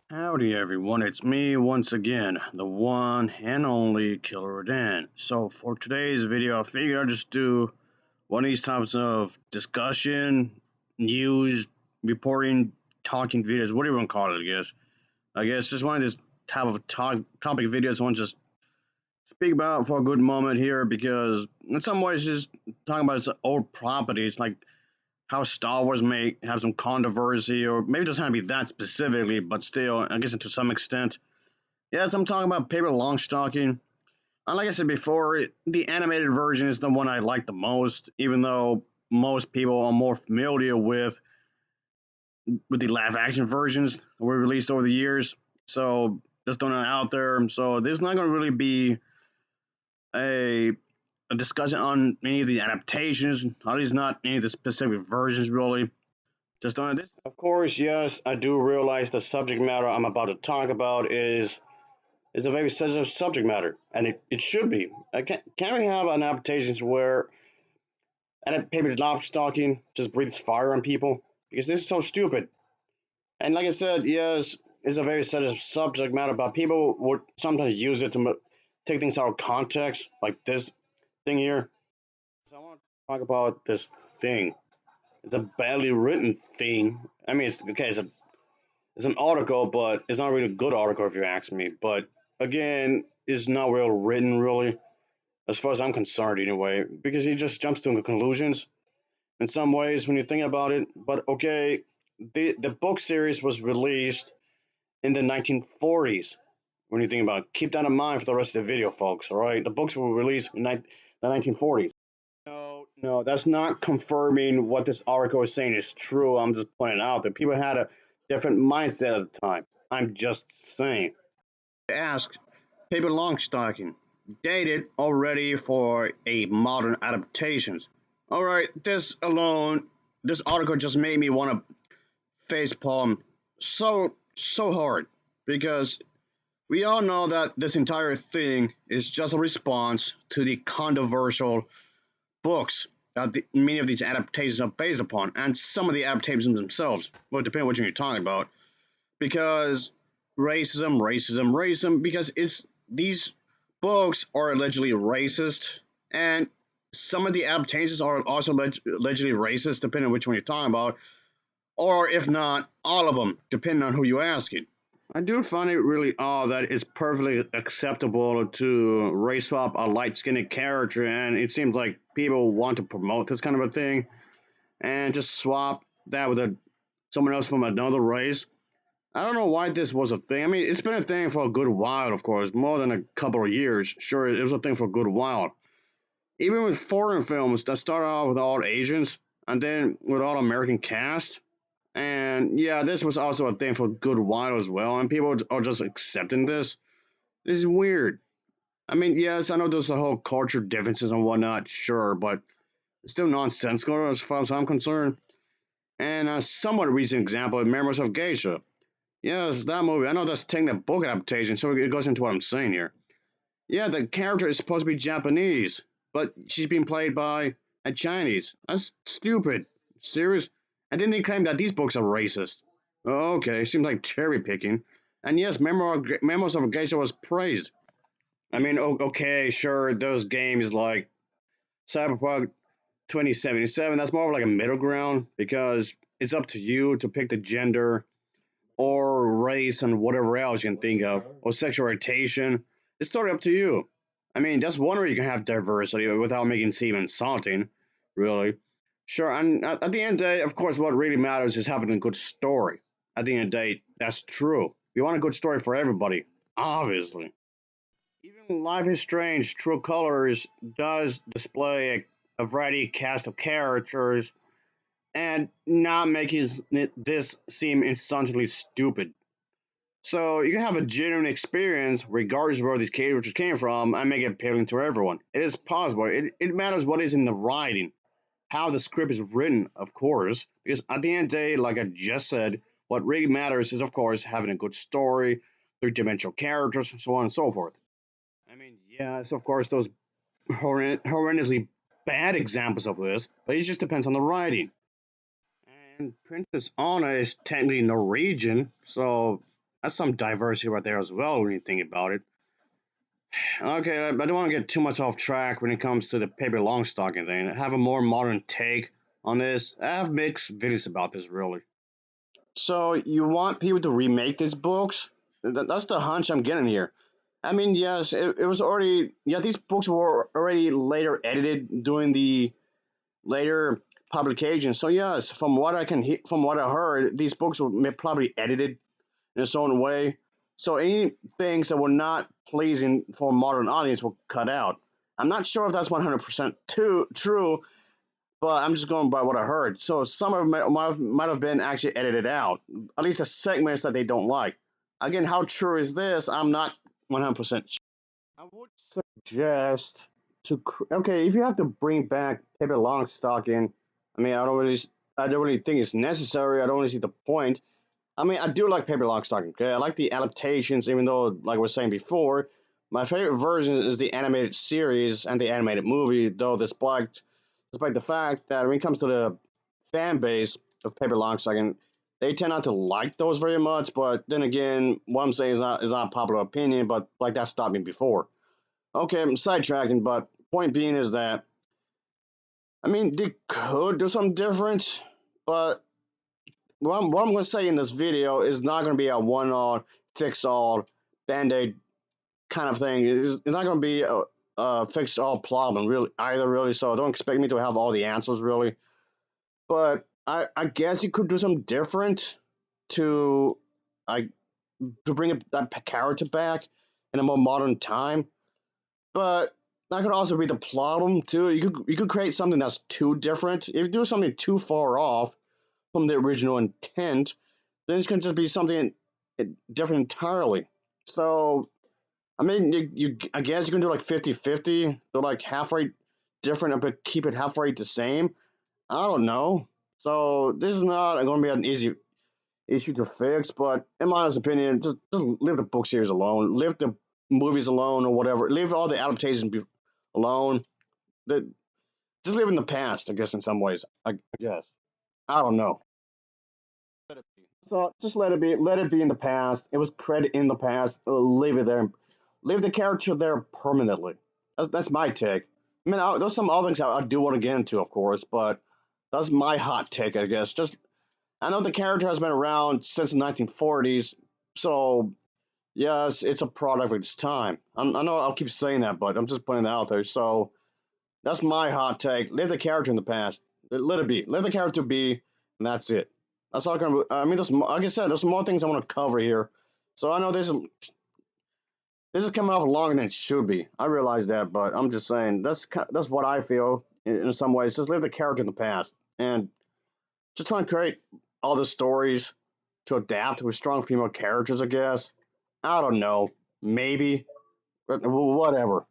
Howdy everyone, it's me once again, the one and only Killer Dan. So for today's video, I figured I'd just do one of these types of discussion, news, reporting, talking videos, whatever you want to call it, I guess. Just one of these type of topic videos I want to just speak about for a good moment here because in some ways just talking about its old properties, like how Star Wars may have some controversy, or maybe it doesn't have to be that specifically, but still, I guess to some extent. Yes, I'm talking about Pippi Longstocking. And like I said before, the animated version is the one I like the most, even though most people are more familiar with the live action versions that were released over the years. So just throwing it out there. So there's not going to really be a a discussion on any of the adaptations, at least not any of the specific versions, really. Just on this. Of course, yes, I do realize the subject matter I'm about to talk about is a very sensitive subject matter, and it should be. Can we have an adaptations where Pippi Longstocking just breathes fire on people? Because this is so stupid. And like I said, yes, it's a very sensitive subject matter, but people would sometimes use it to take things out of context, like this thing here. So I want to talk about this thing. It's a badly written thing. I mean, it's okay. It's an article, but it's not really a good article if you ask me. But again, it's not well written, really, as far as I'm concerned, anyway, because he just jumps to conclusions in some ways when you think about it. But okay, the book series was released in the 1940s. When you think about it, keep that in mind for the rest of the video, folks. All right, the books were released in the 1940s. No, no, that's not confirming what this article is saying is true. I'm just pointing out that people had a different mindset at the time. I'm just saying. Ask Pippi Longstocking, dated already for a modern adaptations. All right, this article just made me want to facepalm so hard because we all know that this entire thing is just a response to the controversial books that many of these adaptations are based upon, and some of the adaptations themselves. Well, depending on what you're talking about, because racism, because it's these books are allegedly racist, and some of the adaptations are also allegedly racist, depending on which one you're talking about, or if not, all of them, depending on who you're asking. I do find it really odd that it's perfectly acceptable to race swap a light skinned character, and it seems like people want to promote this kind of a thing and just swap that with someone else from another race. I don't know why this was a thing. I mean, it's been a thing for a good while, of course, more than a couple of years. Sure, it was a thing for a good while. Even with foreign films that started off with all Asians and then with all American cast, and yeah, this was also a thing for a good while as well, and people are just accepting this. This is weird. I mean, yes, I know there's a whole culture differences and whatnot, sure, but it's still nonsensical as far as I'm concerned. And a somewhat recent example is Memories of Geisha. Yes, that movie. I know that's taking the book adaptation, so it goes into what I'm saying here. Yeah, the character is supposed to be Japanese, but she's being played by a Chinese. That's stupid. Serious? And then they claim that these books are racist. Okay, seems like cherry picking. And yes, Memos of Geisha was praised. I mean, okay, sure, those games like Cyberpunk 2077, that's more of like a middle ground because it's up to you to pick the gender or race and whatever else you can think of, or sexual orientation. It's totally up to you. I mean, that's one way you can have diversity without making it seem insulting, really. Sure, and at the end of the day, of course, what really matters is having a good story. At the end of the day, that's true. We want a good story for everybody, obviously. Even Life is Strange True Colors does display a variety cast of characters and not making this seem insultingly stupid. So you can have a genuine experience regardless of where these characters came from and make it appealing to everyone. It is possible. It matters what is in the writing, how the script is written, of course, because at the end of the day, like I just said, what really matters is, of course, having a good story, three-dimensional characters, so on and so forth. I mean, yes, of course, those horrendously bad examples of this, but it just depends on the writing. And Princess Anna is technically Norwegian, so That's some diversity right there as well when you think about it. Okay, I don't want to get too much off track when it comes to the Pippi Longstocking thing. I have a more modern take on this. I have mixed videos about this, really. So you want people to remake these books? That's the hunch I'm getting here. I mean, yes, it was already, yeah, these books were already later edited during the later publication. So yes, from what I heard, these books were probably edited in its own way. So any things that were not pleasing for a modern audience were cut out. I'm not sure if that's 100% true, but I'm just going by what I heard. So some of them might have been actually edited out, at least the segments that they don't like. Again, how true is this? I'm not 100% sure. I would suggest okay, if you have to bring back Pippi Longstocking, I mean, I don't really think it's necessary. I don't really see the point. I mean, I do like Pippi Longstocking. Okay, I like the adaptations, even though, like I was saying before, my favorite version is the animated series and the animated movie. Though, despite the fact that when it comes to the fan base of Pippi Longstocking, they tend not to like those very much. But then again, what I'm saying is not a popular opinion. But like that stopped me before. Okay, I'm sidetracking, but point being is that I mean they could do something different, but what I'm going to say in this video is not going to be a one-all, fix-all, band-aid kind of thing. It's not going to be a fix-all problem, really, either, really. So don't expect me to have all the answers, really. But I guess you could do something different to, I, to bring that character back in a more modern time. But that could also be the problem, too. You could create something that's too different. If you do something too far off from the original intent, then it's going to just be something different entirely. So, I mean, I guess you can do like 50-50, so like halfway different, but keep it halfway the same. I don't know. So, this is not going to be an easy issue to fix, but in my honest opinion, just leave the book series alone, leave the movies alone, or whatever, leave all the adaptations alone. The, just live in the past, I guess, in some ways. I guess. I don't know. Let it be. So just let it be in the past. It was credit in the past. Leave it there. Leave the character there permanently. That's my take. I mean, there's some other things I do want to get into, of course, but that's my hot take, I guess. Just I know the character has been around since the 1940s, so yes, it's a product of its time. I know I'll keep saying that, but I'm just putting it out there. So that's my hot take. Leave the character in the past. Let it be. Let the character be, and that's it. That's all. I mean, like I said, there's more things I want to cover here. So I know this is coming off longer than it should be. I realize that, but I'm just saying that's what I feel in some ways. Just leave the character in the past and just trying to create all the stories to adapt with strong female characters. I guess. I don't know. Maybe. But whatever.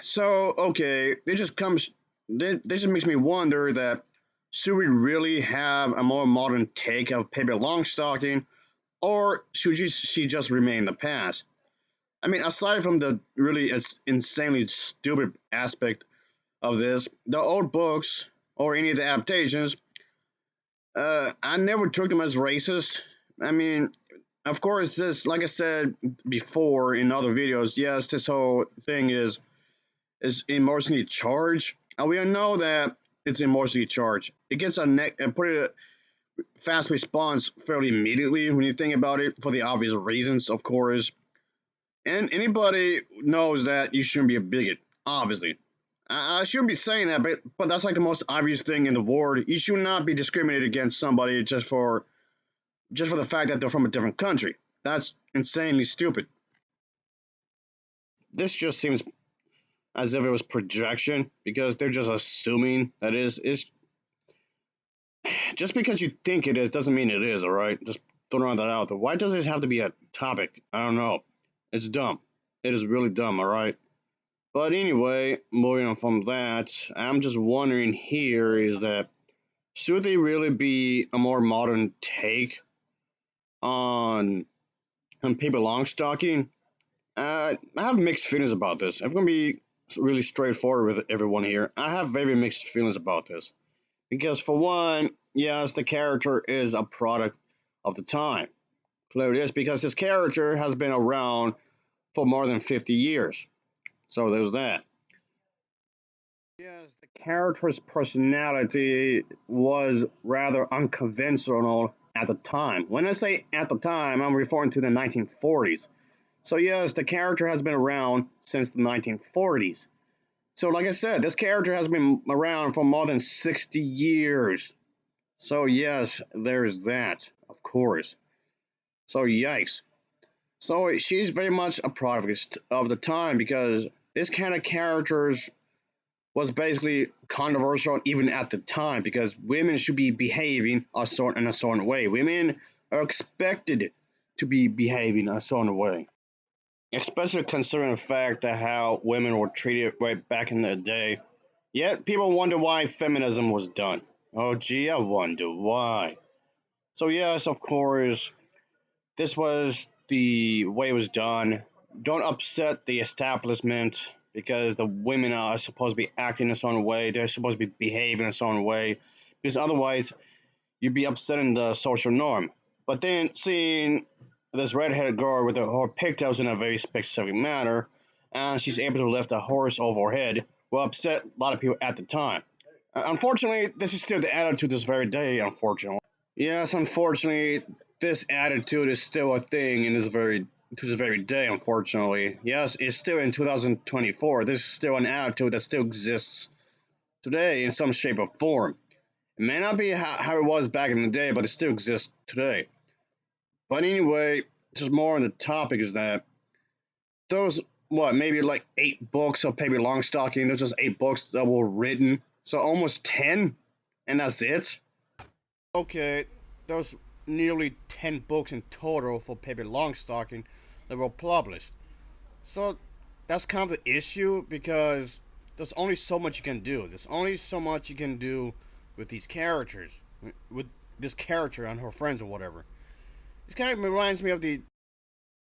So okay, it just comes. This just makes me wonder that should we really have a more modern take of Pippi Longstocking, or should she just remain in the past? I mean, aside from the really insanely stupid aspect of this, the old books or any of the adaptations, I never took them as racist. I mean, of course, this, like I said before in other videos, yes, this whole thing is emotionally charged, and we all know that it's emotionally charged. It gets a fast response fairly immediately when you think about it, for the obvious reasons, of course. And anybody knows that you shouldn't be a bigot, obviously. I shouldn't be saying that, but that's like the most obvious thing in the world. You should not be discriminated against somebody just for the fact that they're from a different country. That's insanely stupid. This just seems as if it was projection because they're just assuming that is just because you think it is doesn't mean it is. All right, just throwing that out there. Why does this have to be a topic? I don't know. It's dumb. It is really dumb. All right. But anyway, moving on from that, I'm just wondering here is that should they really be a more modern take on Pippi Longstocking? I have mixed feelings about this. I'm gonna be really straightforward with everyone here. I have very mixed feelings about this because, for one, yes, the character is a product. of the time. Clearly it is because this character has been around for more than 50 years. So there's that. Yes, the character's personality was rather unconventional at the time. When I say at the time, I'm referring to the 1940s. So yes, the character has been around since the 1940s. So like I said, this character has been around for more than 60 years. So yes, there's that, of course. So yikes. So she's very much a product of the time because this kind of characters was basically controversial even at the time because women should be behaving in a certain way. Women are expected to be behaving a certain way, especially considering the fact that how women were treated right back in the day. Yet people wonder why feminism was done. Oh gee, I wonder why. So yes, of course, this was the way it was done. Don't upset the establishment because the women are supposed to be acting a certain way. They're supposed to be behaving a certain way because otherwise you'd be upsetting the social norm. But then seeing this redheaded girl with her pigtails in a very specific manner, and she's able to lift a horse over her head, will upset a lot of people at the time. Unfortunately, this is still the attitude this very day, unfortunately. Yes, unfortunately, this attitude is still a thing in this very to this very day. Unfortunately, yes, it's still in 2024. This is still an attitude that still exists today in some shape or form. It may not be how it was back in the day, but it still exists today. But anyway, just more on the topic is that those what maybe like 8 books of Pippi Longstocking. There's just 8 books that were written, so almost 10, and that's it. Okay, there's nearly 10 books in total for Pippi Longstocking that were published. So that's kind of the issue because there's only so much you can do. There's only so much you can do with these characters, with this character and her friends or whatever. This kind of reminds me of the.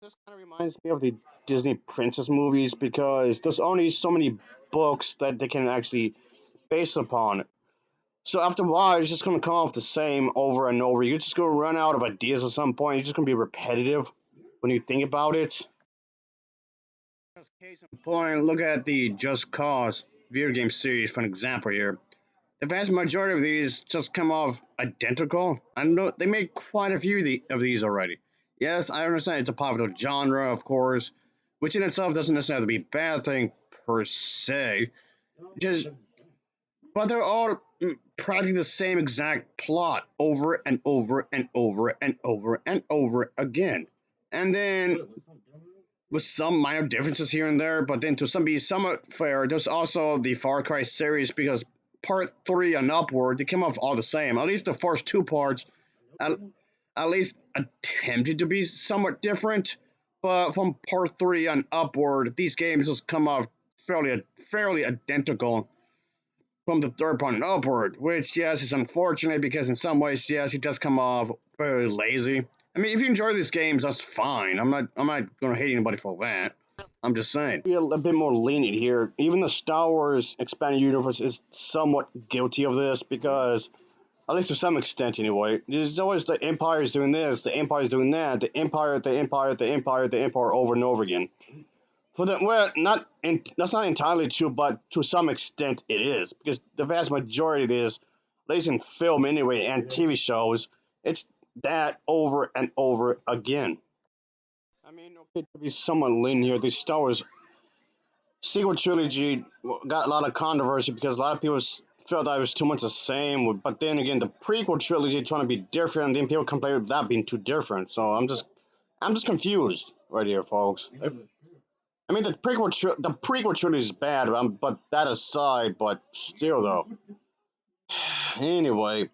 This kind of reminds me of the Disney princess movies because there's only so many books that they can actually base upon. So after a while, it's just going to come off the same over and over. You're just going to run out of ideas at some point. It's just going to be repetitive when you think about it. Just case in point, look at the Just Cause video game series for an example here. The vast majority of these just come off identical. I know they made quite a few of these already. Yes, I understand it's a popular genre, of course, which in itself doesn't necessarily have to be a bad thing per se. Just but they're all practically the same exact plot over and over and over and over and over again. And then with some minor differences here and there, but then to some be somewhat fair, there's also the Far Cry series because part 3 and upward, they came off all the same. At least the first 2 parts at, at least attempted to be somewhat different, but from part 3 and upward, these games just come off fairly identical from the third part and upward, which yes is unfortunate because in some ways yes it does come off very lazy. I mean, if you enjoy these games, that's fine. I'm not gonna hate anybody for that. I'm just saying. Be a bit more lenient here. Even the Star Wars expanded universe is somewhat guilty of this because, at least to some extent anyway, there's always the Empire is doing this, the Empire is doing that, the Empire, the Empire, the Empire, the Empire over and over again. For the well, that's not entirely true, but to some extent it is because the vast majority of this, at least in film anyway, and TV shows, it's that over and over again. I mean, okay, to be somewhat lean here, the Star Wars sequel trilogy got a lot of controversy because a lot of people felt that it was too much the same. But then again, the prequel trilogy trying to be different, and then people complain about that being too different. So I'm just confused right here, folks. I mean, the prequel trilogy is bad, but that aside, but still though. Anyway,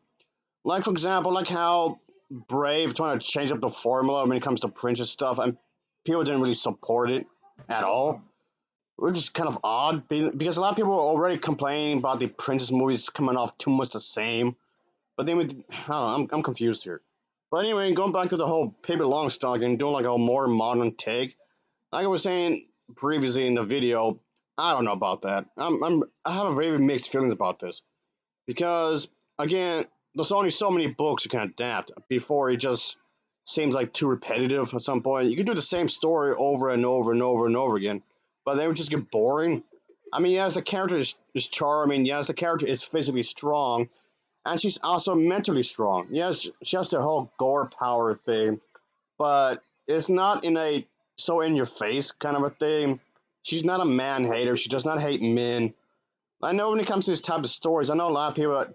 like for example, like how Brave trying to change up the formula when it comes to princess stuff, and people didn't really support it at all. Which is kind of odd because a lot of people are already complaining about the princess movies coming off too much the same. But then, I don't know, I'm confused here. But anyway, going back to the whole Pippi Longstocking, doing like a more modern take. Like I was saying previously in the video, I don't know about that. I have a very mixed feelings about this because again, there's only so many books you can adapt before it just seems like too repetitive at some point. You could do the same story over and over and over and over again, but they would just get boring. I mean, yes, the character is charming. Yes, the character is physically strong, and she's also mentally strong. Yes, she has the whole gore power thing, but it's not in a so in your face kind of a thing. She's not a man hater. She does not hate men. I know when it comes to this type of stories, I know a lot of people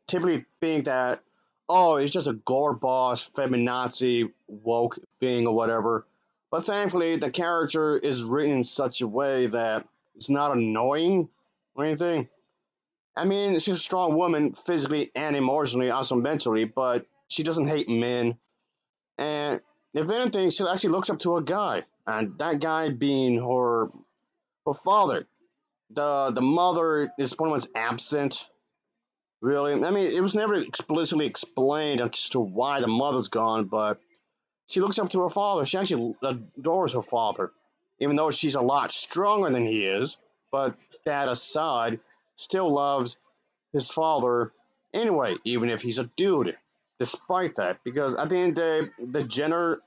typically think that, oh, it's just a gore boss, feminazi, woke thing or whatever. But thankfully, the character is written in such a way that it's not annoying or anything. I mean, she's a strong woman physically and emotionally, also mentally, but she doesn't hate men. And if anything, she actually looks up to a guy, and that guy being her father. The mother is pretty much absent. Really, I mean, it was never explicitly explained as to why the mother's gone, but she looks up to her father. She actually adores her father, even though she's a lot stronger than he is. But that aside, still loves his father anyway, even if he's a dude. Despite that, because at the end of the day, the gender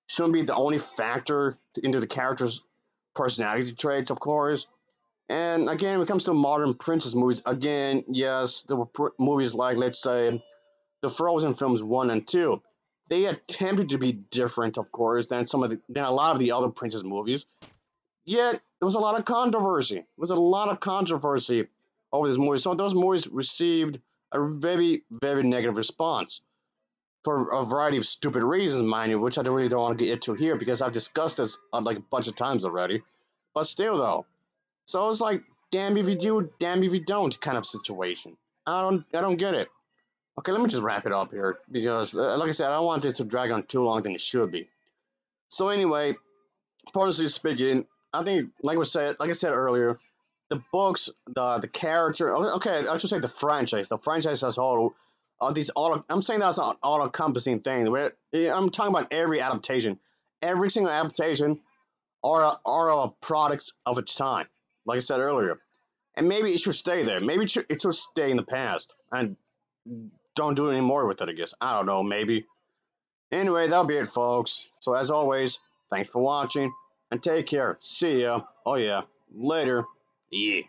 shouldn't be the only factor into the character's personality traits, of course. And again, when it comes to modern princess movies, again, yes, there were movies like, let's say, the Frozen films 1 and 2. They attempted to be different, of course, than a lot of the other princess movies. Yet there was a lot of controversy. There was a lot of controversy over this movie. So those movies received a very, very negative response for a variety of stupid reasons, mind you, which I really don't want to get into here because I've discussed this like a bunch of times already. But still, though, so it's like, damn if you do, damn if you don't kind of situation. I don't get it. Okay, let me just wrap it up here because, like I said, I don't want this to drag on too long than it should be. So anyway, honestly speaking, I think, like I said earlier, the books, the character, okay, I should say the franchise as a whole, these all, I'm saying that's an all-encompassing thing. I'm talking about every adaptation, every single adaptation are a product of its time. Like I said earlier, and maybe it should stay there. Maybe it should stay in the past and don't do any more with it. I guess I don't know. Maybe anyway, that'll be it, folks. So as always, thanks for watching and take care. See ya. Oh yeah, later. Yeah.